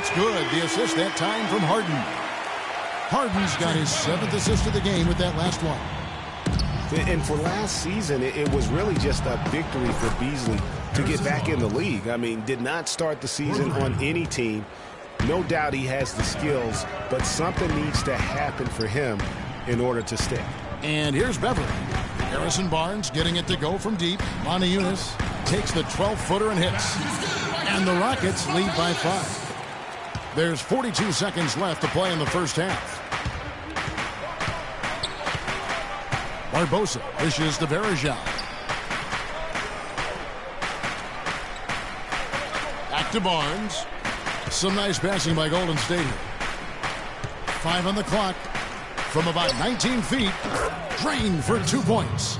It's good. The assist that time from Harden. Harden's got his 7th assist of the game with that last one. And for last season, it was really just a victory for Beasley to get back in the league. I mean, did not start the season on any team. No doubt he has the skills, but something needs to happen for him in order to stay. And here's Beverly. Harrison Barnes getting it to go from deep. Monty Eunice takes the 12-footer and hits. And the Rockets lead by 5. There's 42 seconds left to play in the first half. Barbosa dishes to Verejao. Back to Barnes. Some nice passing by Golden State here. 5 on the clock. From about 19 feet. Drained for 2 points.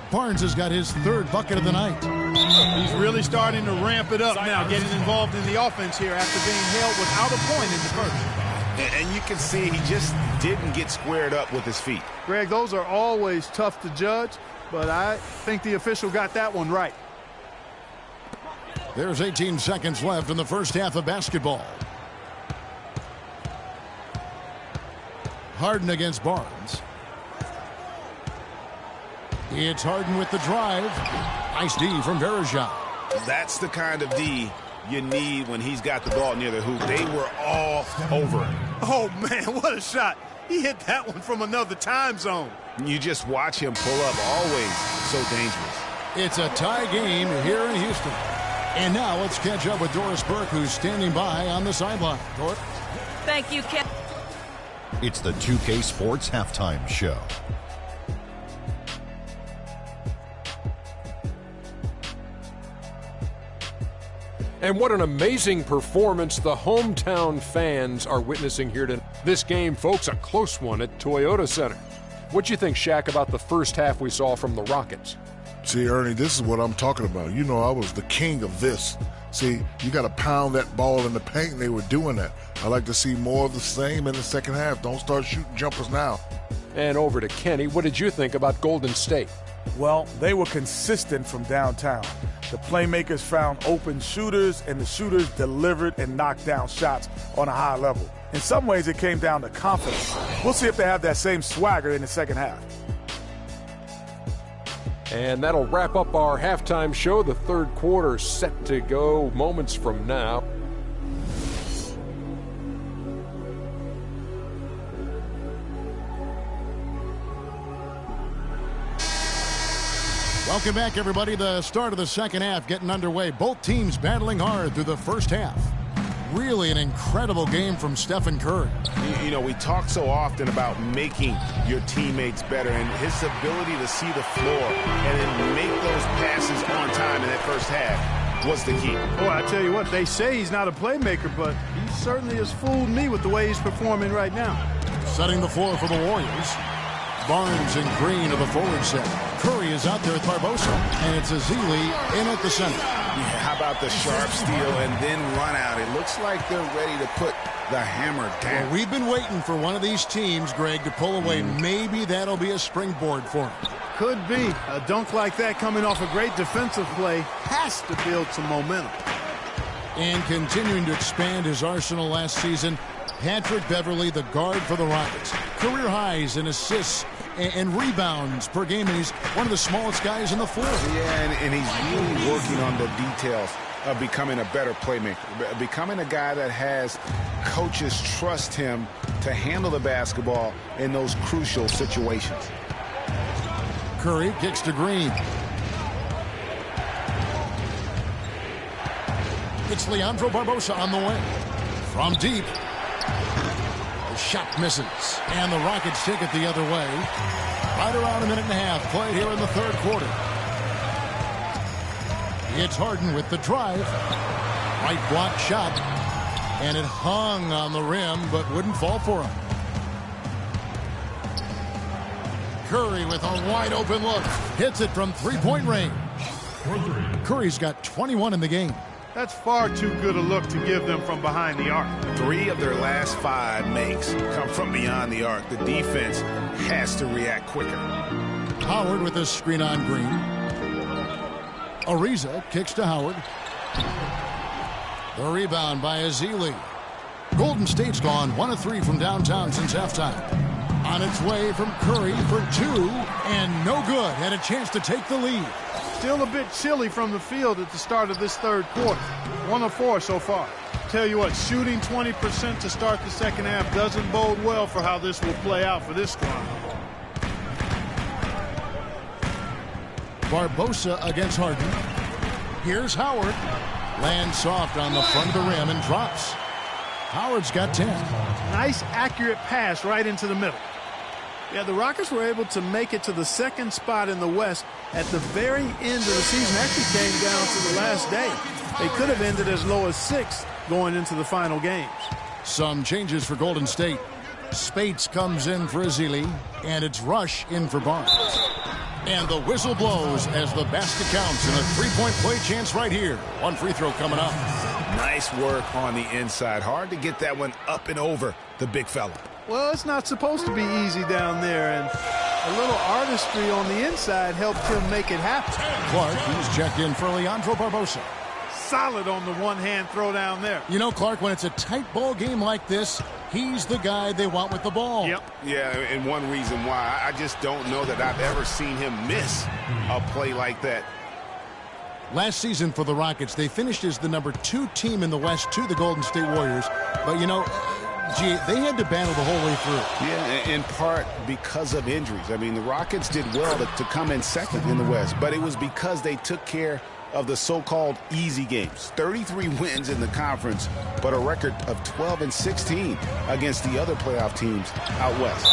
Barnes has got his 3rd bucket of the night. He's really starting to ramp it up now, getting involved in the offense here after being held without a point in the first. And you can see he just didn't get squared up with his feet. Greg, those are always tough to judge, but I think the official got that one right. There's 18 seconds left in the first half of basketball. Harden against Barnes. It's Harden with the drive. Nice D from Verejao. That's the kind of D you need when he's got the ball near the hoop. They were all over him. Oh, man, what a shot. He hit that one from another time zone. You just watch him pull up, always so dangerous. It's a tie game here in Houston. And now let's catch up with Doris Burke, who's standing by on the sideline. Doris? Thank you, Ken. It's the 2K Sports Halftime Show. And what an amazing performance the hometown fans are witnessing here tonight. This game, folks, a close one at Toyota Center. What do you think, Shaq, about the first half we saw from the Rockets? See, Ernie, this is what I'm talking about. You know, I was the king of this. See, you got to pound that ball in the paint, and they were doing that. I like to see more of the same in the second half. Don't start shooting jumpers now. And over to Kenny. What did you think about Golden State? Well, they were consistent from downtown. The playmakers found open shooters, and the shooters delivered and knocked down shots on a high level. In some ways, it came down to confidence. We'll see if they have that same swagger in the second half. And that'll wrap up our halftime show. The third quarter set to go moments from now. Welcome back, everybody. The start of the second half getting underway. Both teams battling hard through the first half. Really an incredible game from Stephen Curry. You know, we talk so often about making your teammates better, and his ability to see the floor and then make those passes on time in that first half was the key. Boy, I tell you what, they say he's not a playmaker, but he certainly has fooled me with the way he's performing right now. Setting the floor for the Warriors. Barnes and Green of the forward set. Curry is out there with Barbosa, and it's Azili in at the center. Yeah, how about the sharp steal and then run out? It looks like they're ready to put the hammer down. Well, we've been waiting for one of these teams, Greg, to pull away. Maybe that'll be a springboard for them. Could be. A dunk like that coming off a great defensive play has to build some momentum. And continuing to expand his arsenal last season, Patrick Beverly, the guard for the Rockets. Career highs in assists and rebounds per game, and he's one of the smallest guys in the floor. Yeah, and he's really working on the details of becoming a better playmaker, becoming a guy that has coaches trust him to handle the basketball in those crucial situations. Curry kicks to Green. It's Leandro Barbosa on the way. From deep. The shot misses. And the Rockets take it the other way. Right around a minute and a half played here in the third quarter. It's Harden with the drive. Right block shot. And it hung on the rim, but wouldn't fall for him. Curry with a wide open look. Hits it from three-point range. Curry's got 21 in the game. That's far too good a look to give them from behind the arc. 3 of their last 5 makes come from beyond the arc. The defense has to react quicker. Howard with a screen on Green. Ariza kicks to Howard. The rebound by Ezeli. Golden State's gone 1 of 3 from downtown since halftime. On its way from Curry for 2, and no good. Had a chance to take the lead. Still a bit chilly from the field at the start of this third quarter. 1 of 4 so far. Tell you what, shooting 20% to start the second half doesn't bode well for how this will play out for this squad. Barbosa against Harden. Here's Howard. Lands soft on the front of the rim and drops. Howard's got 10. Nice, accurate pass right into the middle. Yeah, the Rockets were able to make it to the second spot in the West at the very end of the season. Actually came down to the last day. They could have ended as low as 6th going into the final games. Some changes for Golden State. Spates comes in for Ezeli, and it's Rush in for Barnes. And the whistle blows as the basket counts, and a three-point play chance right here. One free throw coming up. Nice work on the inside. Hard to get that one up and over the big fella. Well, it's not supposed to be easy down there, and a little artistry on the inside helped him make it happen. Clark, he's checked in for Leandro Barbosa. Solid on the one-hand throw down there. You know, Clark, when it's a tight ball game like this, he's the guy they want with the ball. Yep. Yeah, and one reason why, I just don't know that I've ever seen him miss a play like that. Last season for the Rockets, they finished as the number 2 team in the West to the Golden State Warriors. But, you know, gee, they had to battle the whole way through. Yeah, in part because of injuries. I mean, the Rockets did well to come in second in the West, but it was because they took care of the so-called easy games. 33 wins in the conference, but a record of 12-16 against the other playoff teams out west.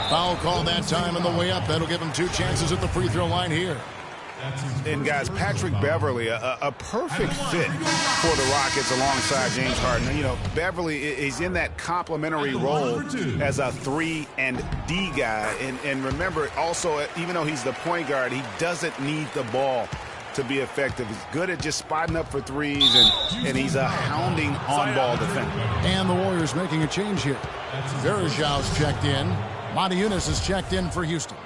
Foul call that time on the way up. That'll give them 2 chances at the free throw line here. And guys, Patrick Beverly, a perfect fit for the Rockets alongside James Harden. You know, Beverly is in that complementary role as a 3 and D guy. And remember, also, even though he's the point guard, he doesn't need the ball to be effective. He's good at just spotting up for threes, and he's a hounding on-ball defender. And the Warriors making a change here. Verajau's checked in. Monty Eunice is checked in for Houston.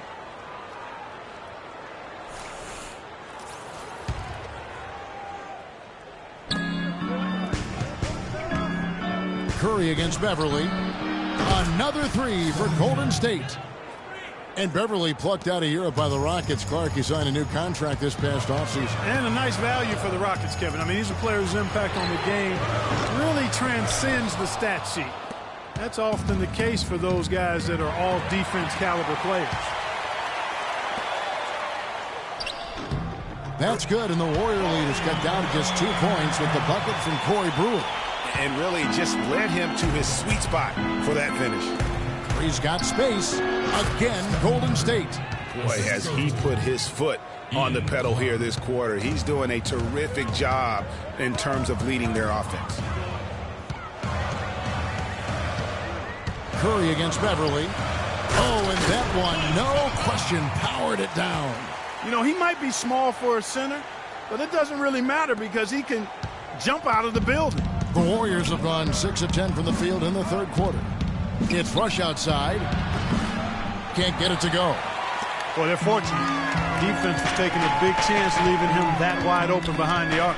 Curry against Beverly. Another 3 for Golden State. And Beverly plucked out of Europe by the Rockets. Clark, he signed a new contract this past offseason. And a nice value for the Rockets, Kevin. I mean, he's a player whose impact on the game really transcends the stat sheet. That's often the case for those guys that are all defense caliber players. That's good, and the Warrior lead has cut down to just 2 points with the bucket from Corey Brewer. And really just led him to his sweet spot for that finish. He's got space. Again, Golden State. Boy, has he put his foot on the pedal here this quarter. He's doing a terrific job in terms of leading their offense. Curry against Beverly. Oh, and that one, no question, powered it down. You know, he might be small for a center, but it doesn't really matter because he can jump out of the building. The Warriors have gone 6 of 10 from the field in the third quarter. It's Rush outside. Can't get it to go. Well, they're fortunate. Defense was taking a big chance leaving him that wide open behind the arc.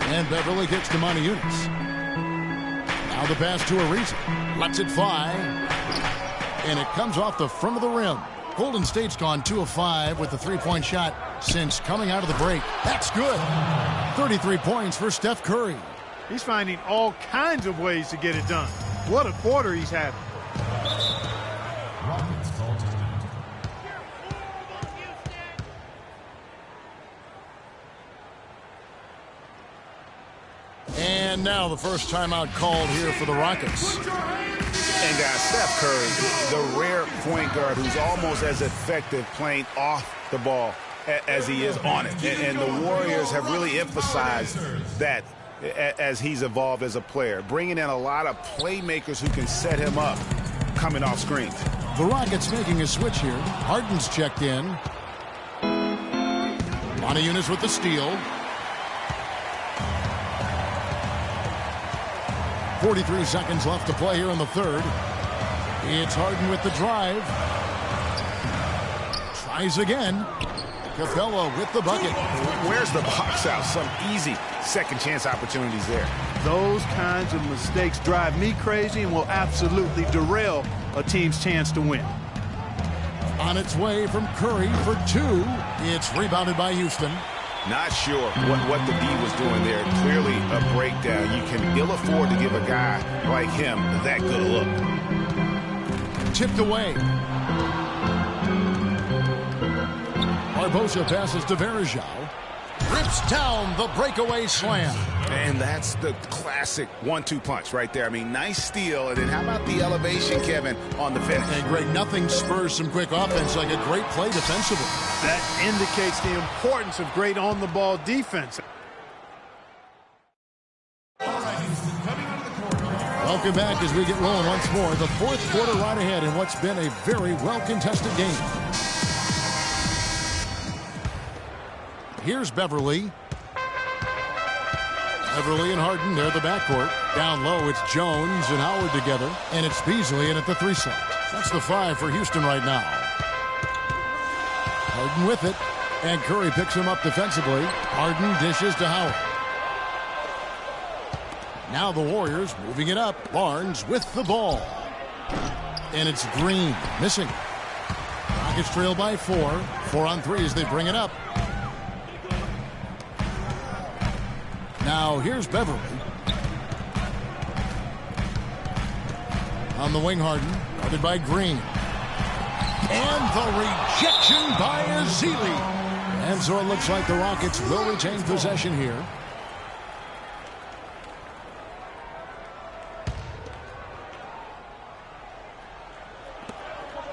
And Beverly gets to Monty Eunice. Now the pass to Ariza. Lets it fly. And it comes off the front of the rim. Golden State's gone 2 of 5 with the 3-point shot since coming out of the break. That's good. 33 points for Steph Curry. He's finding all kinds of ways to get it done. What a quarter he's having. And now the first timeout called here for the Rockets. And guys, Steph Curry, the rare point guard who's almost as effective playing off the ball as he is on it. And the Warriors have really emphasized that as he's evolved as a player, bringing in a lot of playmakers who can set him up coming off screens. The Rockets making a switch here. Harden's checked in. Monty Eunice with the steal. 43 seconds left to play here in the third. It's Harden with the drive. Tries again. Capella with the bucket. Where's the box out? Some easy second chance opportunities there. Those kinds of mistakes drive me crazy and will absolutely derail a team's chance to win. On its way from Curry for two. It's rebounded by Houston. Not sure what the D was doing there. Clearly a breakdown. You can ill afford to give a guy like him that good a look. Tipped away. Barbosa passes to Varejao. Rips down the breakaway slam. And that's the classic 1-2 punch right there. I mean, nice steal. And then how about the elevation, Kevin, on the finish? And Greg, nothing spurs some quick offense like a great play defensively. That indicates the importance of great on-the-ball defense. Welcome back as we get rolling once more. The fourth quarter right ahead in what's been a very well-contested game. Here's Beverly. Beverly and Harden, they're the backcourt. Down low, it's Jones and Howard together. And it's Beasley in at the 3 slot. That's the 5 for Houston right now. Harden with it. And Curry picks him up defensively. Harden dishes to Howard. Now the Warriors moving it up. Barnes with the ball. And it's Green missing. Rockets trail by 4. 4 on 3 as they bring it up. Now here's Beverly. On the wing, Harden. Guarded by Green. And the rejection by Azili. And so it looks like the Rockets will retain possession here.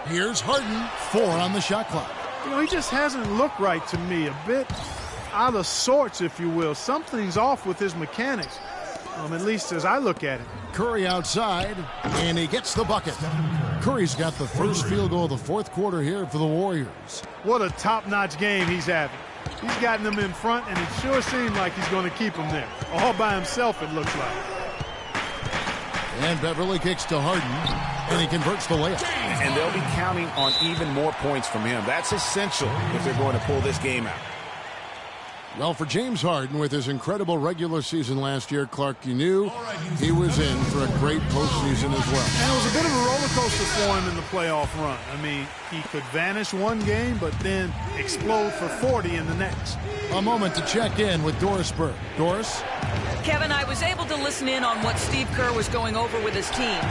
Here's Harden. 4 on the shot clock. You know, he just hasn't looked right to me. A bit out of sorts, if you will. Something's off with his mechanics, at least as I look at it. Curry outside, and he gets the bucket. Curry's got the first field goal of the fourth quarter here for the Warriors. What a top-notch game he's having. He's gotten them in front, and it sure seems like he's going to keep them there. All by himself, it looks like. And Beverly kicks to Harden, and he converts the layup. And they'll be counting on even more points from him. That's essential if they're going to pull this game out. Well, for James Harden, with his incredible regular season last year, Clark, you knew he was in for a great postseason as well. And it was a bit of a roller coaster for him in the playoff run. I mean, he could vanish one game, but then explode for 40 in the next. A moment to check in with Doris Burke. Doris? Kevin, I was able to listen in on what Steve Kerr was going over with his team.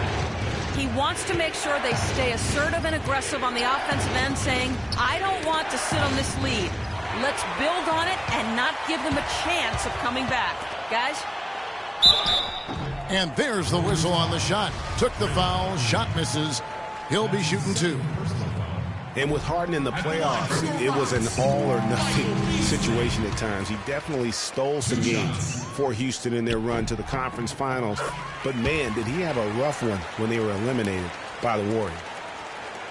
He wants to make sure they stay assertive and aggressive on the offensive end, saying, I don't want to sit on this lead. Let's build on it and not give them a chance of coming back. Guys? And there's the whistle on the shot. Took the foul, shot misses. He'll be shooting 2. And with Harden in the playoffs, it was an all-or-nothing situation at times. He definitely stole some games for Houston in their run to the conference finals. But, man, did he have a rough one when they were eliminated by the Warriors.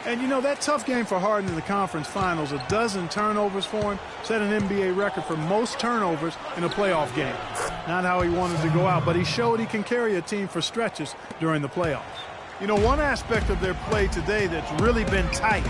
And, you know, that tough game for Harden in the conference finals, 12 turnovers for him, set an NBA record for most turnovers in a playoff game. Not how he wanted to go out, but he showed he can carry a team for stretches during the playoffs. You know, one aspect of their play today that's really been tight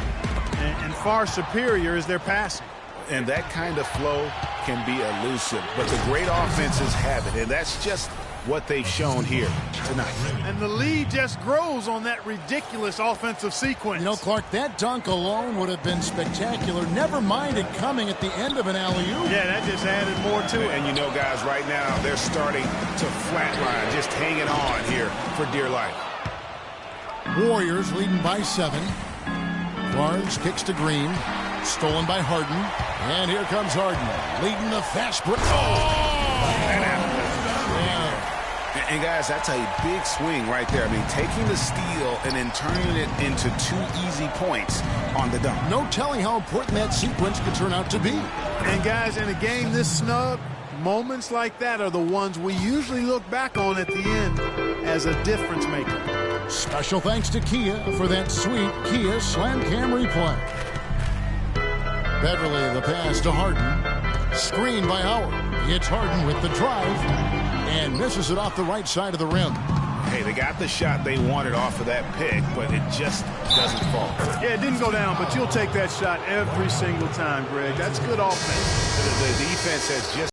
and far superior is their passing. And that kind of flow can be elusive, but the great offenses have it, and that's just what they've shown here tonight. And the lead just grows on that ridiculous offensive sequence. You know, Clark, that dunk alone would have been spectacular. Never mind it coming at the end of an alley-oop. Yeah, that just added more to it. And you know, guys, right now they're starting to flatline, just hanging on here for dear life. Warriors leading by 7. Barnes kicks to Green. Stolen by Harden. And here comes Harden, leading the fast break. And, guys, that's a big swing right there. I mean, taking the steal and then turning it into 2 easy points on the dunk. No telling how important that sequence could turn out to be. And, guys, in a game this snug, moments like that are the ones we usually look back on at the end as a difference maker. Special thanks to Kia for that sweet Kia Slam Cam replay. Beverly the pass to Harden. Screen by Howard. It's Harden with the drive and misses it off the right side of the rim. Hey, they got the shot they wanted off of that pick, but it just doesn't fall. Yeah, it didn't go down, but you'll take that shot every single time, Greg. That's good offense. The defense has just